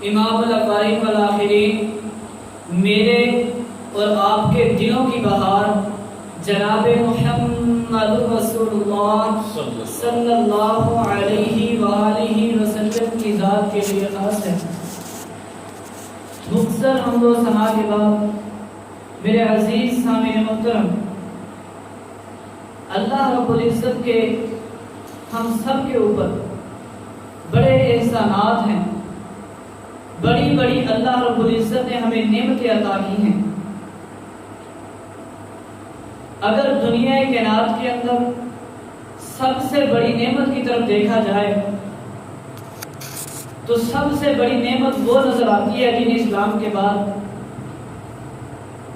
امام الاولین والآخرین، میرے اور آپ کے دلوں کی بہار جناب محمد رسول اللہ صلی اللہ علیہ وآلہ وسلم کی ذات کے لیے خاص ہے۔ مختصر حمد و ثنا کے بعد میرے عزیز سامعین محترم، اللہ رب العزت کے ہم سب کے اوپر بڑے احسانات ہیں، بڑی بڑی اللہ رب العزت نے ہمیں نعمتیں عطا کی ہیں۔ اگر دنیا کائنات کے اندر سب سے بڑی نعمت کی طرف دیکھا جائے تو سب سے بڑی نعمت وہ نظر آتی ہے دین اسلام کے بعد،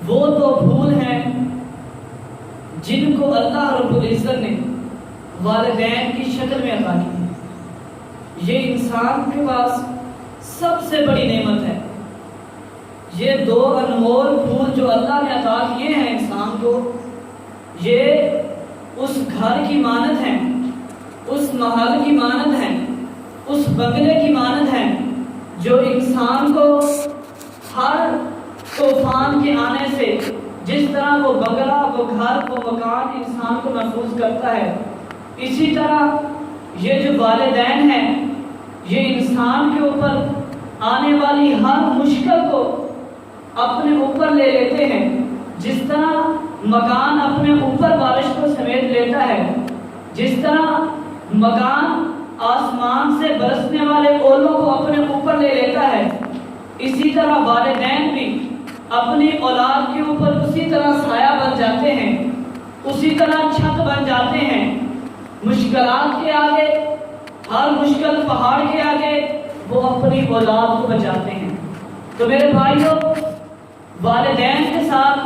وہ تو پھول ہیں جن کو اللہ رب العزت نے والدین کی شکل میں عطا کی ہے۔ یہ انسان کے پاس سب سے بڑی نعمت ہے۔ یہ دو انمول پھول جو اللہ نے عطا کیے ہیں انسان کو، یہ اس گھر کی مانند ہیں، اس محل کی مانند ہیں، اس بنگلے کی مانند ہیں جو انسان کو ہر طوفان کے آنے سے جس طرح وہ بنگلہ، وہ گھر، وہ مکان انسان کو محفوظ کرتا ہے، اسی طرح یہ جو والدین ہیں یہ انسان کے اوپر آنے والی ہر مشکل کو اپنے اوپر لے لیتے ہیں۔ جس طرح مکان اپنے اوپر بارش کو سمیٹ لیتا ہے، جس طرح مکان آسمان سے برسنے والے اولوں کو اپنے اوپر لے لیتا ہے، اسی طرح والدین بھی اپنی اولاد کے اوپر اسی طرح سایہ بن جاتے ہیں، اسی طرح چھت بن جاتے ہیں۔ مشکلات کے آگے، ہر مشکل پہاڑ کے آگے وہ اپنی اولاد کو بچاتے ہیں۔ تو میرے بھائیوں، والدین کے ساتھ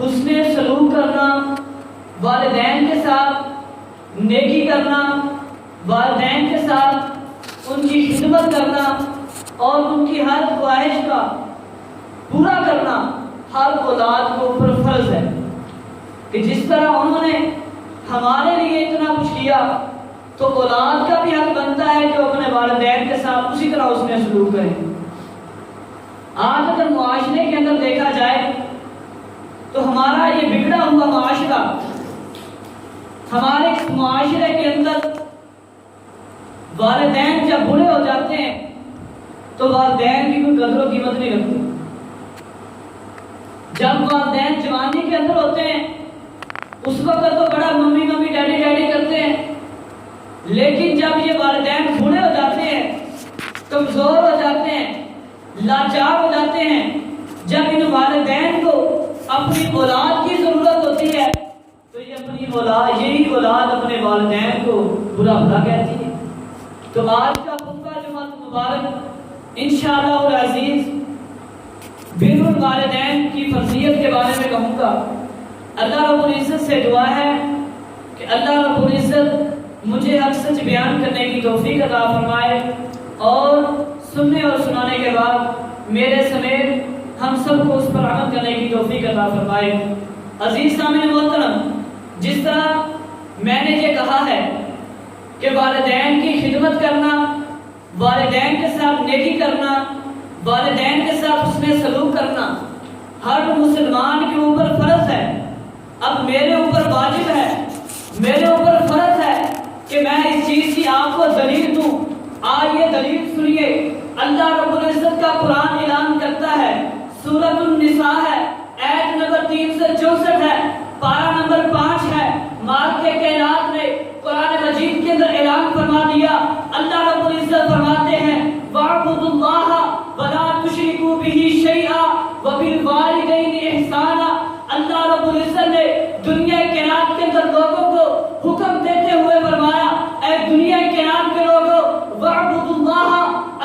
حسن سلوک کرنا، والدین کے ساتھ نیکی کرنا، والدین کے ساتھ ان کی خدمت کرنا اور ان کی ہر خواہش کا پورا کرنا ہر اولاد کو اوپر فرض ہے کہ جس طرح انہوں نے ہمارے لیے اتنا کچھ کیا تو اولاد کا بھی حق بنتا ہے جو اپنے والدین کے ساتھ اسی طرح اس میں سلوک کرے۔ آج اگر معاشرے کے اندر دیکھا جائے تو ہمارا یہ بگڑا ہوا معاشرہ، ہمارے اس معاشرے کے اندر والدین جب بوڑھے ہو جاتے ہیں تو والدین کی کوئی قدر و قیمت نہیں رکھتے۔ جب والدین جوانی کے اندر ہوتے ہیں اس وقت تو بڑا ممی ممی ڈیڈی ڈیڈی کرتے ہیں، لیکن جب یہ والدین بوڑھے ہو جاتے ہیں، کمزور ہو جاتے ہیں، لاچار ہو جاتے ہیں، جب ان والدین کو اپنی اولاد کی ضرورت ہوتی ہے تو یہ اپنی اولاد، یہی اولاد اپنے والدین کو برا بھلا کہتی ہے۔ تو آج کا خطبہ جمعہ مبارک انشاءاللہ العزیز بر الوالدین کی فرضیت کے بارے میں کہوں گا۔ اللہ رب العزت سے دعا ہے کہ اللہ رب العزت مجھے حق سچ بیان کرنے کی توفیق عطا فرمائے اور سننے اور سنانے کے بعد میرے سمیت ہم سب کو اس پر عمل کرنے کی توفیق عطا فرمائے۔ عزیز سامعین محترم، جس طرح میں نے یہ کہا ہے کہ والدین کی خدمت کرنا، والدین کے ساتھ نیکی کرنا، والدین کے ساتھ حسن سلوک کرنا ہر مسلمان کے اوپر فرض ہے۔ اب میرے اوپر واجب ہے، میرے اوپر فرض ہے کہ میں اس چیز کی آپ کو دلیل دوں۔ آئیے دلیل سنیے۔ اللہ رب العزت کا قرآن اعلان کرتا ہے، سورۃ النساء ہے، آیت نمبر 3 سے 64 ہے، پارہ نمبر 5 ہے۔ مالک کائنات نے قرآن مجید کے اندر اعلان فرما دیا، اللہ رب العزت فرماتے ہیں وَاعْبُدُوا اللَّهَ وَلَا تُشْرِكُوا بِهِ شَيْئًا وَبِالْوَالِدَيْنِ إِحْسَانًا۔ اللہ رب العزت نے دنیا کائنات کے اندر لوگوں کو حکم دیتے ہوئے فرمایا، اے دنیا کائنات کے لوگوں، وَاعْبُدُوا اللَّهَ،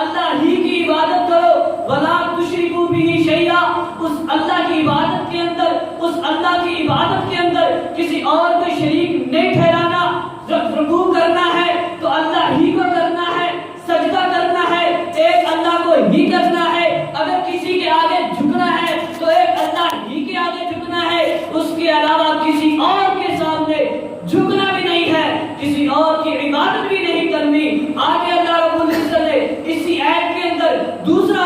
اللہ ہی کی عبادت کرو، وَلَا تُشْرِكُوا بِهِ شَيْئًا، اس اللہ کی عبادت کے اندر، اس اللہ کی عبادت کے اندر کسی اور کو شریک نہیں ٹھہرانا۔ جب رکوع کرنا ہے تو اللہ ہی کو کرنا ہے، سجدہ کرنا ہے ایک اللہ کو ہی کرنا ہے، اگر کسی کے آگے جھکنا ہے تو ایک اللہ ہی کے آگے جھکنا ہے، اس کے علاوہ کسی اور کے سامنے جھکنا بھی نہیں ہے، کسی اور کی عبادت بھی نہیں کرنی۔ آگے اللہ رب العزت نے اسی آیت کے اندر دوسرا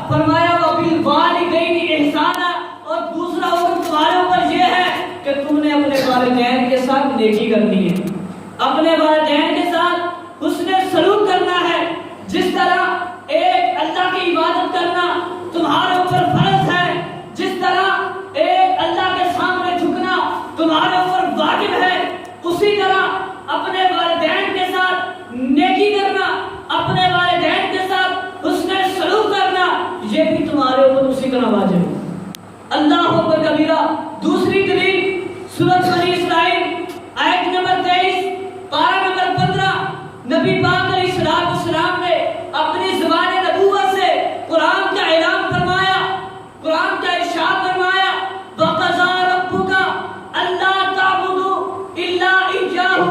فرمایا وَبِالْوَالِدَيْنِ إِحْسَانًا، اور دوسرا حکم تمہارے اوپر یہ ہے کہ تم نے اپنے والدین کے ساتھ نیکی کرنی ہے، اپنے والدین کے ساتھ حسن سلوک کرنا ہے۔ جس طرح ایک اللہ کی عبادت کرنا تمہارے اوپر فرض ہے، جس طرح ایک اللہ کے سامنے جھکنا تمہارے اوپر واجب ہے، اسی طرح اپنے والدین کے ساتھ نیکی کرنا، اپنے والدین کے ساتھ حسن سلوک کرنا، یہ بھی تمہارے اوپر اسی طرح واجب ہے۔ اللہ اکبر کبیرہ۔ دوسری دلیل سورۃ بنی اسرائیل آیت نمبر 23 پارہ نمبر 15، نبی پاک علیہ السلام نے اپنی زبان نبوت سے قرآن کا اعلان فرمایا، قرآن کا ارشاد فرمایا وَقَضَىٰ رَبُّكَ أَلَّا تَعْبُدُوا إِلَّا إِيَّاهُ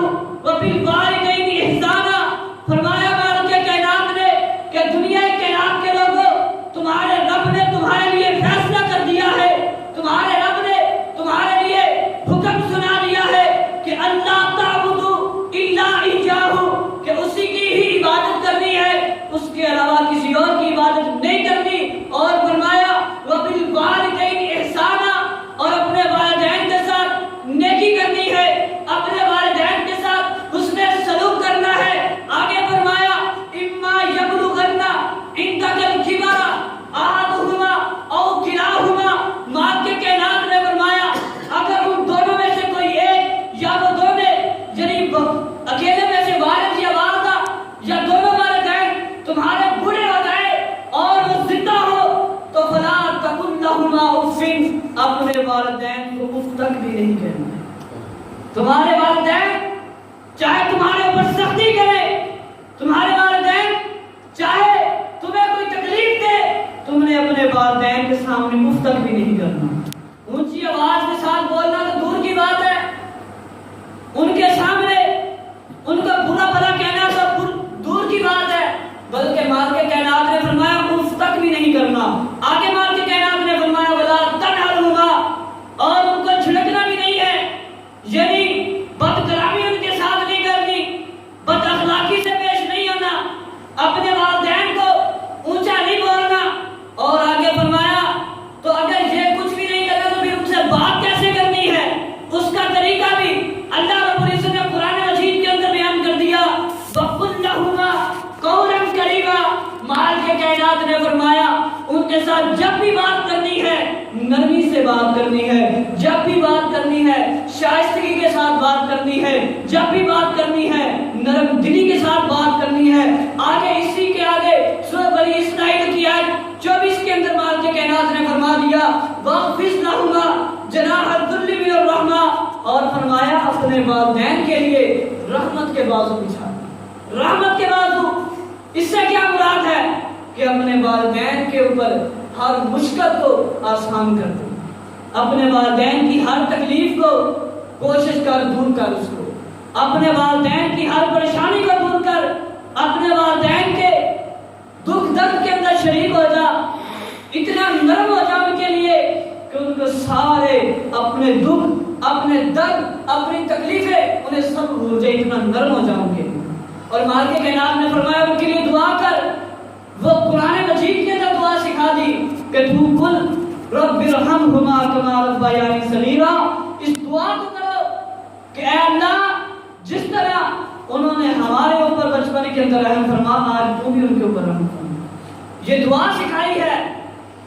وَبِالْوَالِدَيْنِ إِحْسَانًا۔ فرمایا مالک کائنات نے کہ دنیا کائنات کے لوگوں، تمہارے رب نے تمہارے لیے فیصلہ کر دیا ہے، تمہارے رب نے تمہارے لیے حکم سنا دیا ہے کہ اللہ تعبدوا الا ایاہ، کہ اسی کی ہی عبادت کرنی ہے، اس کے علاوہ کسی اور کی عبادت نہیں کرنی۔ اور فرمایا وبالوالدین احسانا، اور اپنے والدین کے ساتھ نیکی کرنی ہے، اپنے والدین کے ساتھ حسن سلوک کرنا ہے۔ آگے فرمایا اما یبلغن عندک الکبر احدہما او کلاہما، ماں کے کائنات نے فرمایا اگر ان دونوں میں سے کوئی ایک یا وہ دونوں، یعنی اکیلے میں سے والد یا والدہ یا دونوں والدین تمہارے بوڑھے ہو جائے اور وہ زندہ ہو تو فلا تقل لہما اف، اپنے والدین کو اف تک بھی نہیں کہنا ہے۔ تمہارے والدین چاہے تمہارے اوپر سختی کرے، تمہارے والدین چاہے تمہیں کوئی تکلیف دے، تم نے اپنے والدین کے سامنے اف تک بھی نہیں کرنا۔ اونچی آواز کے ساتھ بولنا تو دور کی بات ہے، ان کے سامنے ان کا برا بھلا کہنا تو دور کی بات ہے، بلکہ مال کے کائنات نے فرمایا اف تک بھی نہیں کرنا۔ آگے مال کے کائنات نے فرمایا ولا تنہرہما، اور ان کو جھڑکنا بھی نہیں ہے، یعنی بد کلامی ان کے ساتھ نہیں کرنی، بد اخلاقی سے پیش نہیں ہونا، اپنے والدین کو اونچا نہیں بولنا۔ اور آگے فرمایا تو اگر یہ کچھ بھی نہیں کرنا تو پھر ان سے بات کیسے کرنی ہے، اس کا طریقہ بھی اللہ رب العزت نے قرآن مجید کے اندر بیان کر دیا وَقُلْ لَهُمَا قَوْلًا كَرِيمًا۔ مال کے کائنات نے فرمایا ان کے ساتھ جب بھی بات کرنی ہے نرمی سے بات کرنی ہے، جب بھی بات کرنی ہے شائستگی کے ساتھ بات کرنی ہے، جب بھی بات کرنی ہے نرم دلی کے ساتھ بات کرنی ہے۔ آگے اسی کے آگے سورۃ بنی اسرائیل کی آیت 24 کے اندر مال کے کائنات نے فرما دیا وَاخْفِضْ لَهُمَا جَنَاحَ الذُّلِّ مِنَ الرَّحْمَةِ، اور فرمایا اپنے والدین کے لیے رحمت کے بازو بچھا، رحمت کے بازو۔ اس سے کیا مراد ہے کہ اپنے والدین کے اوپر ہر مشکل کو آسان کر دو، اپنے والدین کی ہر تکلیف کو کوشش کر دور کر، اس کو اپنے والدین کی ہر پریشانی کو دور کر، اپنے والدین کے دکھ درد کے اندر شریک ہو جا، اتنا نرم ہو جا ان کے لیے کہ ان کو سارے اپنے دکھ، اپنے درد، اپنی تکلیفیں انہیں سب بھول جائے، اتنا نرم ہو جاؤں گے۔ اور مال کے کائنات نے فرمایا ان کے لیے دعا کر، وہ قرآن مجید کے اندر دعا سکھا دی کہ تو قل رب ارحمہما کما ربیانی صغیرا، اس دعا کو کرو کہ اے اللہ جس طرح انہوں نے ہمارے اوپر بچپن کے اندر رحم فرما، آج تو بھی ان کے اوپر رحم فرما۔ یہ دعا سکھائی ہے،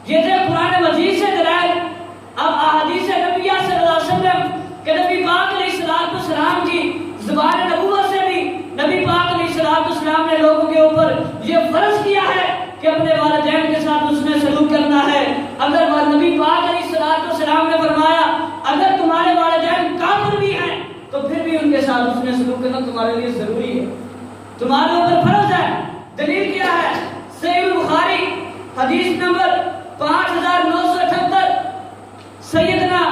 یہ تھے قرآن مجید سے دلائل۔ اب احادیث نبیہ صلی اللہ علیہ وسلم کہ نبی پاک علیہ السلام کی زبان نبوت سے بھی نبی پاک علیہ السلام نے لوگوں کے اوپر یہ فرض کیا ہے کہ اپنے والدین کے ساتھ اس نے سلوک کرنا ہے۔ اگر نبی پاک علیہ السلام نے فرمایا اگر تمہارے والدین کافر بھی ہیں تو پھر بھی ان کے ساتھ اس نے سلوک کرنا تمہارے لیے ضروری ہے، تمہارے اوپر فرض ہے۔ دلیل کیا ہے؟ صحیح البخاری حدیث نمبر 5978، سیدنا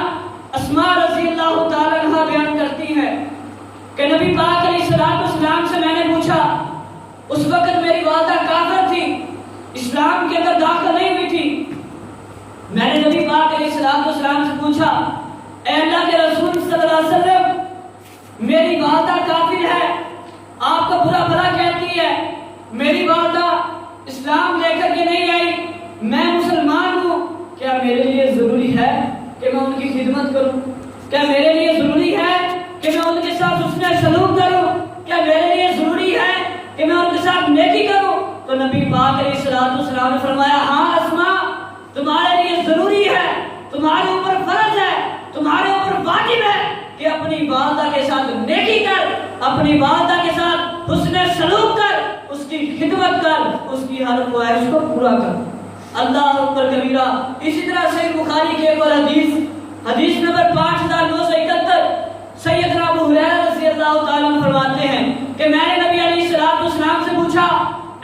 اسماء رضی اللہ تعالی عنہ بیان کرتی ہیں کہ نبی پاک علیہ السلام سے میں نے پوچھا، اس وقت میری والدہ کافر تھی، اسلام کے اندر داخل نہیں ہوئی تھی، میں نے نبی پاک علیہ السلام سے پوچھا اے اللہ کے رسول صلی اللہ علیہ وسلم میری والدہ کافر ہے، آپ کو برا بھلا کہتی ہے، میری والدہ اسلام لے کر کے نہیں آئی، میں نبی پاک علیہ السلام نے فرمایا ہاں اسما تمہارے لیے ضروری ہے، تمہارے اوپر فرض ہے، تمہارے اوپر واجب ہے کہ اپنی والدہ کے ساتھ نیکی کر، اپنی والدہ کے ساتھ حسن سلوک کر، اس کی خدمت کر، اس کی ہر خواہش کو پورا کر۔ اللہ اکبر کبیرہ۔ اسی طرح صحیح بخاری کی ایک اور حدیث نمبر 5971 سیدنا ابو ہریرہ رضی اللہ تعالیٰ عنہ فرماتے ہیں کہ میں نے نبی علیہ السلام سے پوچھا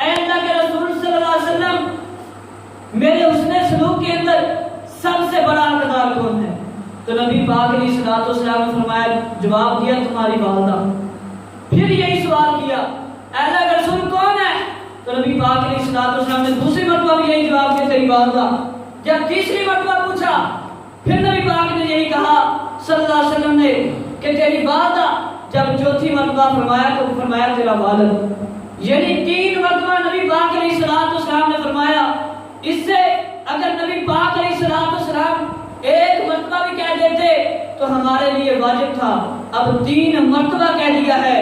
اے اللہ کے رسول صلی اللہ علیہ وسلم میرے حسن سلوک کے اندر سب سے بڑا حقدار کون ہے؟ تو نبی پاک علیہ السلام نے فرمایا، جواب دیا تمہاری والدہ۔ پھر یہی سوال کیا اے اللہ کے رسول کون ہے؟ تو نبی پاک علیہ السلام نے دوسری مرتبہ بھی یہی جواب دیا تیری والدہ۔ جب تیسری مرتبہ پوچھا پھر نبی پاک نے یہی کہا صلی اللہ علیہ وسلم نے کہ تیری والدہ۔ جب چوتھی مرتبہ فرمایا تو فرمایا تیرا والد۔ یعنی 3 مرتبہ نبی پاک علیہ السلام نے فرمایا۔ اس سے اگر نبی پاک علیہ السلام ایک مرتبہ بھی کہہ دیتے تو ہمارے لیے واجب تھا، اب 3 مرتبہ کہہ دیا ہے،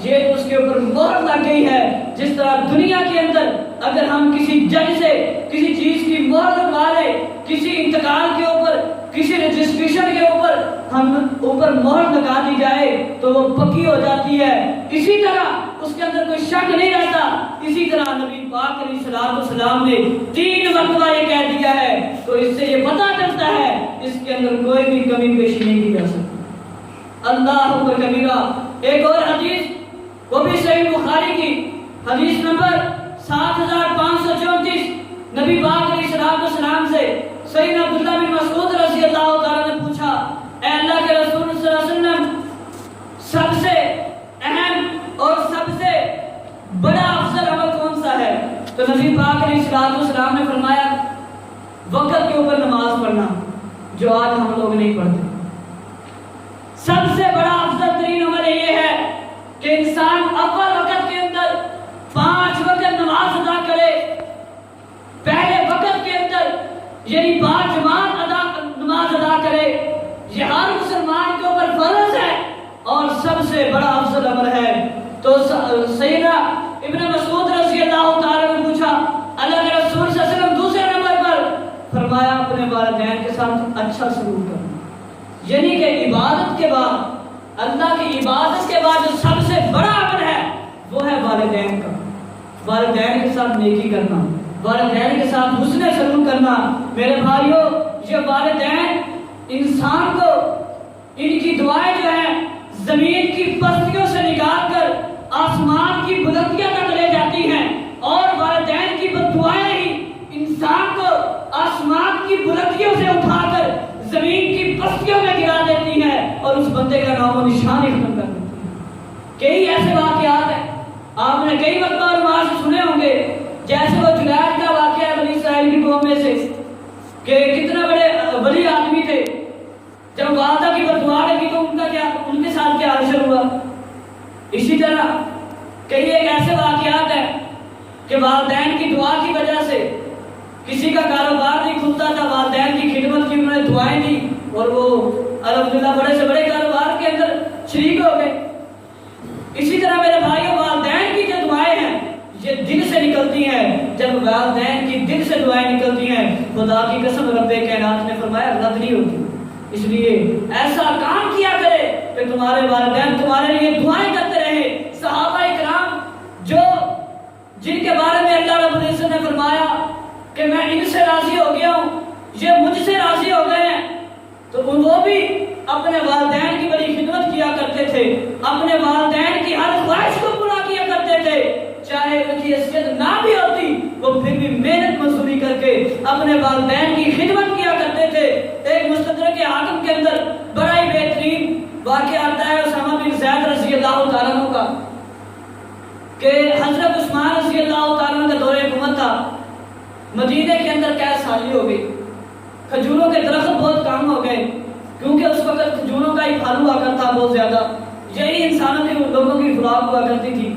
یہ تو اس کے اوپر مہر لگ گئی ہے۔ جس طرح دنیا کے اندر اگر ہم کسی جج سے کسی چیز کی مہر لگوا لیں، کسی انتقال کے اوپر، کسی رجسٹریشن کے اوپر ہم اوپر مہر لگا دی جائے تو وہ پکی ہو جاتی ہے، اسی طرح اس کے اندر کوئی شک نہیں رہتا۔ اسی طرح نبی پاک علیہ السلام نے 3 مرتبہ یہ کہہ دیا ہے تو اس سے یہ پتہ چلتا ہے اس کے اندر کوئی بھی کمی پیشی نہیں کی جا سکتی۔ اللہ اکبر کبیرہ۔ ایک اور حدیث وہ بھی صحیح بخاری کی حدیث نمبر 7534 نبی پاک علیہ السلام سے سیدنا عبداللہ بن مسعود رضی اللہ تعالیٰ نے پوچھا اے اللہ کے رسول صلی اللہ علیہ وسلم سب سے اہم اور سب سے بڑا افضل عمل کون سا ہے؟ تو نبی پاک علیہ السلام نے فرمایا وقت کے اوپر نماز پڑھنا، جو آج ہم لوگ نہیں پڑھتے۔ سب سے بڑا افضل ترین عمل یہ ہے کہ انسان اول وقت کے اندر 5 وقت نماز ادا کرے، پہلے وقت کے اندر یعنی باجماعت نماز ادا کرے۔ یہ ہر مسلمان کے اوپر فرض ہے اور سب سے بڑا افضل عمل ہے۔ تو سیدنا ابن مسعود رضی اللہ تعالیٰ نے پوچھا اللہ کے رسول صلی اللہ علیہ وسلم دوسرے نمبر پر فرمایا اپنے والدین کے ساتھ اچھا سلوک کرنا۔ یعنی کہ عبادت کے بعد، اللہ کی عبادت کے بعد جو سب سے بڑا عمل ہے وہ ہے والدین کا، والدین کے ساتھ نیکی کرنا، والدین کے ساتھ حسن سلوک کرنا۔ میرے بھائیوں، یہ والدین انسان کو ان کی دعائیں جو ہیں زمین کی پستیوں سے نکال کر آسمان کی بلندیاں تک لے جاتی ہیں، اور والدین کی بددعائیں ہی انسان کو آسمان کی بلندیوں سے اٹھا کر زمین کی پستیوں میں گرا دیتی ہے اور اس بندے کا نام و نشان ہی ختم کر دیتی ہے۔ کئی ایسے واقعات ہیں آپ نے کئی مرتبہ علماء سے سنے ہوں گے، جیسے وہ جلید کا واقعہ ہے بنی اسرائیل کی قوم میں سے کہ کتنے بڑے ولی آدمی تھے، جب والدہ کی بددعا لگی تو ان کے ساتھ کیا حشر ہوا۔ اسی طرح کئی ایک ایسے واقعات ہیں کہ والدین کی دعا کی وجہ سے کسی کا کاروبار نہیں کھلتا تھا، والدین کی خدمت کی انہوں نے دعائیں دی اور وہ الحمدللہ بڑے سے بڑے کاروبار کے اندر شریک ہو گئے۔ اسی طرح میرے بھائیوں، والدین کی جو دعائیں ہیں یہ دل سے نکلتی ہیں۔ جب والدین کی دل سے دعائیں نکلتی ہیں، خدا کی قسم رب کائنات نے فرمایا رد نہیں ہوتی۔ اس لیے ایسا کام کیا کرے کہ تمہارے والدین تمہارے لیے دعائیں کرتے رہے۔ صحابہ اکرام جن کے بارے میں اللہ رب العزت نے فرمایا کہ میں ان سے راضی ہو گیا ہوں، یہ مجھ سے راضی ہو گئے ہیں، تو وہ بھی اپنے والدین کی بڑی خدمت کیا کرتے تھے، اپنے والدین کی ہر خواہش کو پورا کیا کرتے تھے، چاہے ان کی حیثیت نہ بھی ہوتی وہ پھر بھی محنت مزدوری کر کے اپنے والدین کی خدمت کیا کرتے تھے۔ ایک مستدرک حاکم کے اندر بڑا ہی بہترین واقعہ آتا ہے اسامہ بن زید رضی اللہ تعالیٰ عنہ کا کہ حضرت عثمان رضی اللہ تعالیٰ عنہ کا دور حکومت تھا، مدینے کے اندر قحط سالی ہو گئی، کھجوروں کے درخت بہت کم ہو گئے کیونکہ اس وقت کھجوروں کا ہی پھل ہوا کرتا بہت زیادہ، یہی انسانوں کی لوگوں کی خوراک ہوا کرتی تھی۔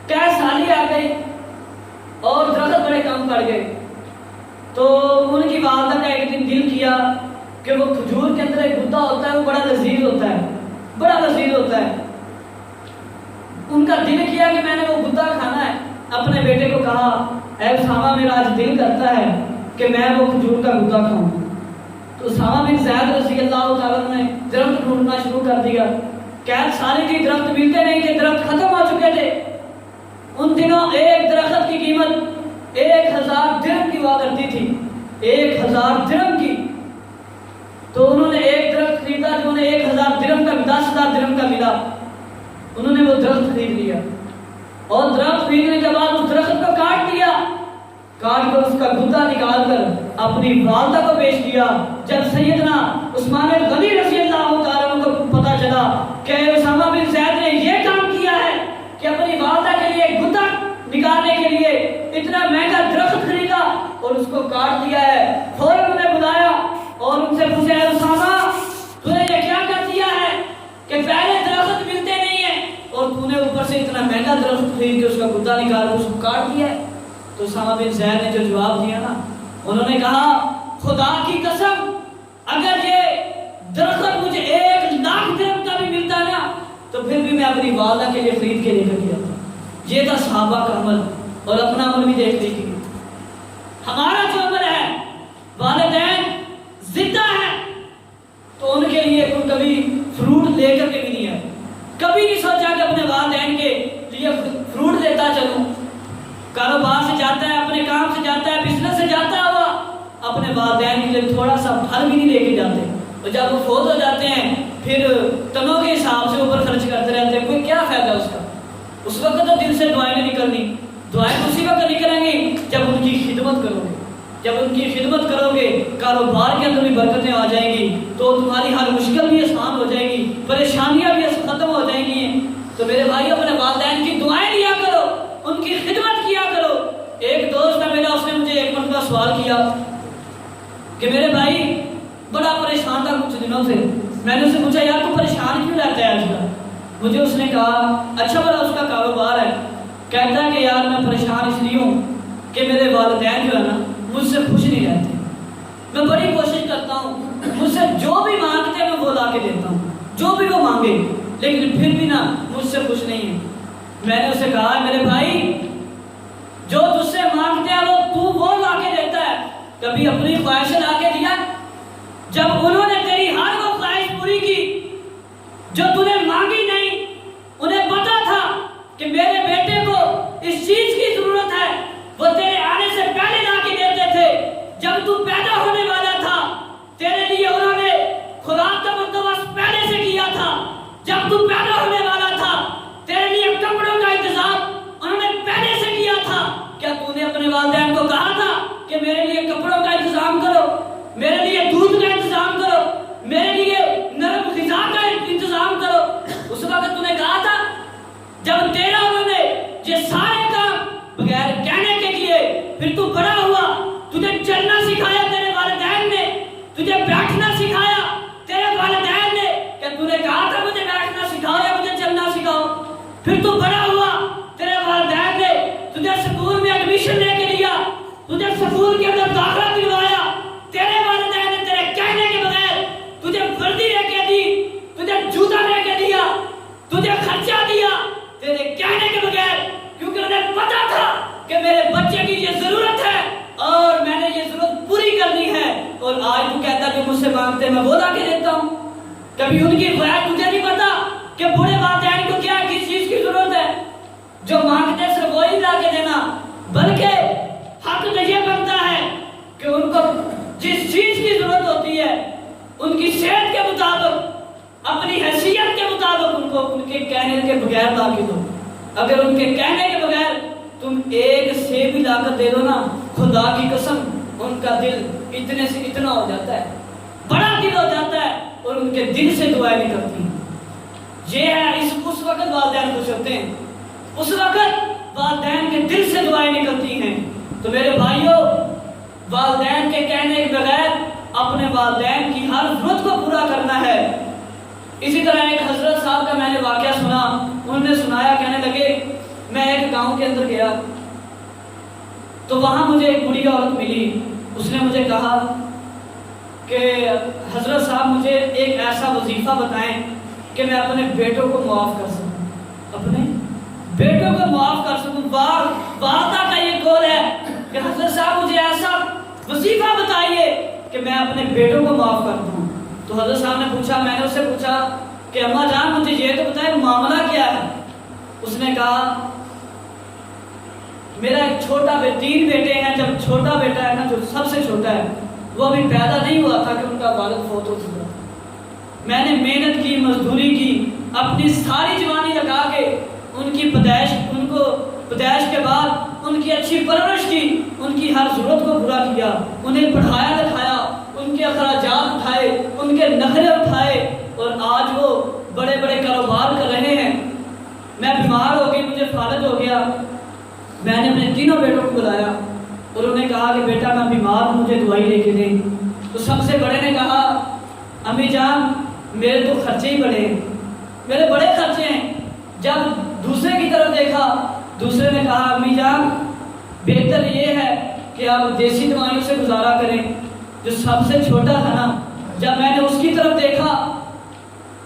قحط سالی آ گئی اور درخت بڑے کم پڑ گئے، تو ان کی والدہ کا ایک دن دل کیا کہ وہ کھجور کے اندر ایک گدا ہوتا ہے، وہ بڑا لذیذ ہوتا ہے، بڑا لذیذ ہوتا ہے۔ ان کا دل کیا کہ میں نے وہ گدا کھانا ہے، اپنے بیٹے کو کہا اے اسامہ میرا آج دل کرتا ہے کہ میں وہ کھجور کا گدا کھاؤں. تو اسامہ بن زید رضی اللہ تعالیٰ نے درخت ڈھونڈنا شروع کر دیا. قید سارے کی درخت ملتے نہیں تھے, درخت ختم ہو چکے تھے. ان دنوں ایک درخت کی قیمت 1000 درہم کی ہوا کرتی تھی, 1000 درہم کی. تو انہوں نے ایک درخت خریدا جو انہیں 1000 درہم کا 10,000 درہم کا ملا. انہوں نے وہ درخت خرید لیا اور درخت خریدنے کے بعد اس درخت کو کاٹ دیا. کاٹ کر اس کا گدا نکال کر اپنی والدہ کو پیش کیا. جب سیدنا عثمان غنی رضی اللہ تعالیٰ عنہ کو پتا چلا کہ اسامہ بن زید نے یہ کام کیا ہے کہ اپنی والدہ کے لیے گدا نکالنے کے لیے اتنا مہنگا درخت خریدا اور اس کو کاٹ دیا ہے, فوراً انہیں بلایا اور ان سے پوچھا اے اسامہ تو نے یہ کیا کر دیا ہے کہ پہلے درخت ملتے نہیں ہیں اور تو نے اوپر سے اتنا مہنگا درخت خرید کے اس کا گدا نکال کر اس کو کاٹ دیا ہے. تو اسامہ بن زید نے جو جواب دیا نا, انہوں نے کہا خدا کی قسم اگر یہ درخت مجھے 1,00,000 درہم کا بھی ملتا نا تو پھر بھی میں اپنی والدہ کے لیے خرید کے لے کر گیا تھا. یہ تھا صحابہ کا عمل, اور اپنا عمل بھی دیکھ لیجیے. ہمارا جو عمل ہے, والدین زندہ ہے تو ان کے لیے کوئی کبھی فروٹ لے کر کے بھی نہیں ہے, کبھی نہیں سوچا کہ اپنے والدین کے لیے فروٹ دیتا چلوں. کاروبار سے جاتا ہے, اپنے کام سے جاتا ہے, بزنس سے جاتا ہوا, اپنے والدین کے لیے تھوڑا سا پھل بھی نہیں لے کے جاتے. اور جب وہ فوت ہو جاتے ہیں پھر تنوں کے حساب سے اوپر خرچ کرتے رہتے ہیں. کوئی کیا فائدہ اس کا؟ اس وقت تو دل سے دعائیں نہیں نکلنی. دعائیں اسی وقت نکلیں گی جب ان کی خدمت کرو گے. جب ان کی خدمت کرو گے کاروبار کے اندر بھی برکتیں آ جائیں گی, تو تمہاری ہر مشکل بھی آسان ہو جائے گی, پریشانیاں بھی ختم ہو جائیں گی. تو میرے بھائی اپنے والدین کی دعائیں لیا کرو, ان کی خدمت کیا کرو. ایک دوست ہے میرا, اس نے مجھے ایک مرتبہ سوال کیا کہ میرے بھائی بڑا پریشان تھا کچھ دنوں سے. میں نے اسے پوچھا یار تو پریشان کیوں رہتا ہے آج کل؟ مجھے اس نے کہا اچھا بڑا اس کا کاروبار ہے, کہتا ہے کہ یار میں پریشان اس لیے ہوں کہ میرے والدین جو ہے نا مجھ سے خوش نہیں رہتے. میں بڑی کوشش کرتا ہوں, مجھ سے جو بھی مانگتے ہیں میں وہ لا کے دیتا ہوں, جو بھی وہ مانگے, لیکن پھر بھی نا مجھ سے خوش نہیں ہے. میں نے اسے کہا میرے بھائی جو تجھ سے مانگتے ہیں وہ لا کے دیتا ہے, کبھی اپنی خواہشیں لا کے دیا؟ جب انہوں نے تیری ہر وہ خواہش پوری کی جو تو نے مانگی نہیں, انہیں پتا تھا کہ میرے بیٹے کو اس چیز کی ضرورت ہے, وہ تیرے آنے سے پہلے لا کے دیتے تھے. جب تو پیدا ہونے والا تھا تیرے لیے انہوں نے خوراک کا بندوبست پہلے سے کیا تھا. جب تو پیدا ہونے والا تھا تیرے لیے کپڑوں کا انتظام انہوں نے پہلے سے کیا تھا. کیا تو نے اپنے والدین کو کہا تھا کہ میرے لیے کپڑوں کا انتظام کرو, میرے لیے دودھ کا انتظام کرو, میرے لیے نرم غذا کا انتظام کرو؟ اس وقت تو نے کہا تھا. جب تیرا انہوں نے یہ سارے کام بغیر کہنے کے لیے, پھر تو بڑا ہوا, تجھے چلنا سکھایا تیرے والدین نے, تجھے بیٹھنا سکھایا تیرے والدین نے. کہ تو نے کہا تھا مجھے بیٹھنا سکھاؤ یا مجھے چلنا سکھاؤ؟ پھر تو بڑا ہوا, تیرے والدین نے تجھے سکول میں ایڈمیشن لے کے دیا, تجھے سکول کے اندر داخلہ دلوایا, تیرے والدین نے تیرے کہنے کے بغیر تجھے وردی لے کے دی, تجھے جوتا لے کے دیا, تجھے خرچہ دیا تیرے کہنے کے بغیر, کیونکہ انہیں پتا تھا کہ میرے بچے کی یہ ضرورت ہے اور میں نے یہ ضرورت پوری کرنی ہے. اور آج تو کہتا کہ مجھ سے مانگتے میں وہ لا کے دیتا ہوں. کبھی ان کی خواہش تجھے نہیں پتا کہ بوڑھے والدین کو کیا کس چیز کی ضرورت ہے؟ جو مانگتے صرف وہی لا کے دینا, بلکہ حق تو یہ بنتا ہے کہ ان کو جس چیز کی ضرورت ہوتی ہے ان کی صحت کے مطابق, اپنی حیثیت کے مطابق ان کو ان کے کہنے کے بغیر لا کے دو. اگر ان کے کہنے کے بغیر تم ایک سیب بھی لا کر دے دو نا, خدا کی قسم ان کا دل اتنے سے اتنا ہو جاتا ہے, بڑا دل ہو جاتا ہے, اور ان کے دل سے دعائیں نکلتی ہیں. یہ ہے اس وقت والدین خوش ہوتے ہیں, اس وقت والدین کے دل سے دعائیں نکلتی ہیں. تو میرے بھائیوں, والدین کے کہنے کے بغیر اپنے والدین کی ہر ضرورت کو پورا کرنا ہے. اسی طرح ایک حضرت صاحب کا میں نے واقعہ سنا, انہوں نے سنایا, کہنے لگے میں ایک گاؤں کے اندر گیا تو وہاں مجھے ایک بوڑھی عورت ملی. اس نے مجھے کہا کہ حضرت صاحب مجھے ایک ایسا وظیفہ بتائیں کہ میں اپنے بیٹوں کو معاف کر سکوں, اپنے بیٹوں کو معاف کر سکوں. والدہ کا یہ قول ہے کہ حضرت صاحب مجھے ایسا وظیفہ بتائیے کہ میں اپنے بیٹوں کو معاف کر دوں. تو حضرت صاحب نے پوچھا, میں نے اس سے پوچھا کہ اماں جان مجھے یہ تو بتائیں معاملہ کیا ہے. اس نے کہا میرا ایک چھوٹا 3 بیٹے ہیں. جب چھوٹا بیٹا ہے نا, جو سب سے چھوٹا ہے, وہ ابھی پیدا نہیں ہوا تھا کہ ان کا والد فوت ہو چکا. میں نے محنت کی, مزدوری کی, اپنی ساری جوانی لگا کے ان کی پیدائش کے بعد ان کی اچھی پرورش کی, ان کی ہر ضرورت کو پورا کیا, انہیں پڑھایا لکھایا, ان کے اخراجات اٹھائے, ان کے نخرے اٹھائے, اور آج وہ بڑے بڑے کاروبار کر رہے ہیں. میں بیمار ہو گئی, مجھے فالج ہو گیا. میں نے اپنے تینوں بیٹوں کو بلایا اور انہوں نے کہا کہ بیٹا میں بیمار ہوں, مجھے دوائی لے کے دیں. تو سب سے بڑے نے کہا امی جان میرے تو خرچے ہی بڑے ہیں, میرے بڑے خرچے ہیں. جب دوسرے کی طرف دیکھا, دوسرے نے کہا امی جان بہتر یہ ہے کہ آپ دیسی دوائیوں سے گزارا کریں. جو سب سے چھوٹا تھا نا, جب میں نے اس کی طرف دیکھا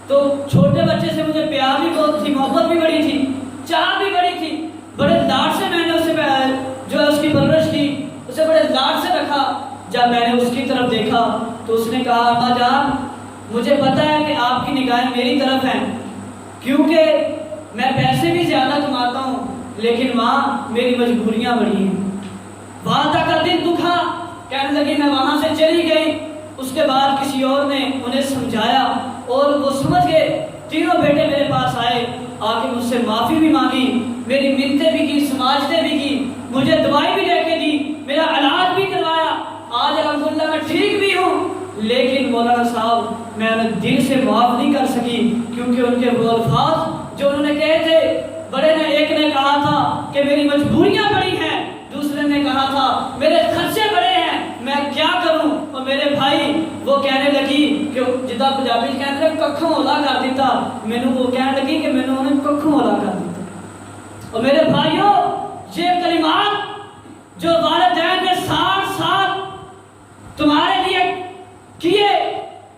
تو چھوٹے بچے سے مجھے پیار بھی بہت تھی, محبت بھی بڑی تھی, چاہ بھی بڑی تھی. بڑے لاڈ سے میں نے اسے جو ہے اس کی پرورش کی, اسے بڑے لاڈ سے رکھا. جب میں نے اس کی طرف دیکھا تو اس نے کہا اماں جان مجھے پتا ہے کہ آپ کی نگاہیں میری طرف ہیں, کیونکہ میں پیسے بھی زیادہ کماتا ہوں, لیکن ماں میری مجبوریاں بڑی ہیں. والدہ کا دل دکھا, کہنے لگی میں وہاں سے چلی گئی. اس کے بعد کسی اور نے انہیں سمجھایا اور وہ سمجھ گئے. تینوں بیٹے میرے پاس آئے, آ کے مجھ سے معافی بھی مانگی, میری منتیں بھی کی, سماجتیں بھی کی, مجھے دوائی بھی لے کے دی, میرا علاج بھی کروایا. آج الحمدللہ میں ٹھیک بھی ہوں. لیکن مولانا صاحب میں انہیں دل سے معاف نہیں کر سکی, کیونکہ ان کے وہ الفاظ جو انہوں نے کہے تھے. بڑے نے ایک نے کہا تھا کہ میری مجبوریاں بڑی ہیں, دوسرے نے کہا تھا میرے خرچے بڑے ہیں, میں کیا کروں. اور میرے بھائی وہ کہنے لگی کہ جدا پنجابی کہتے ہیں ککھوں اولا کر دیتا, مینوں وہ کہنے لگی کہ مینوں انہیں ککھوں اولا کر دیتا. اور میرے بھائیوں یہ کلمات جو والدین نے 60 سال تمہارے لیے کیے,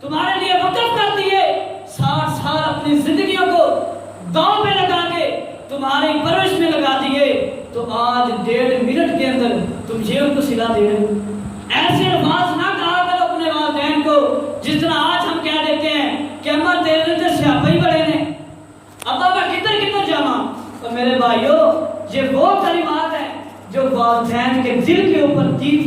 تمہارے لیے وقف کر دیے, 60 سال اپنی زندگیوں کو داؤں میں لگا کے تمہاری پرورش میں لگا دیے, تو آج 1.5 منٹ کے اندر تم یہ ان کو سلا دے رہے ہو. ایسے الفاظ نہ کہا کرو اپنے والدین کو جس طرح آج ہم کہہ دیتے ہیں کہ اماں تیرے تو سیاپے ہی بڑے نے, ابا میں کدھر جاواں. اور میرے بھائیوں یہ وہ کلمات ہیں جو والدین کے دل کے اوپر تیر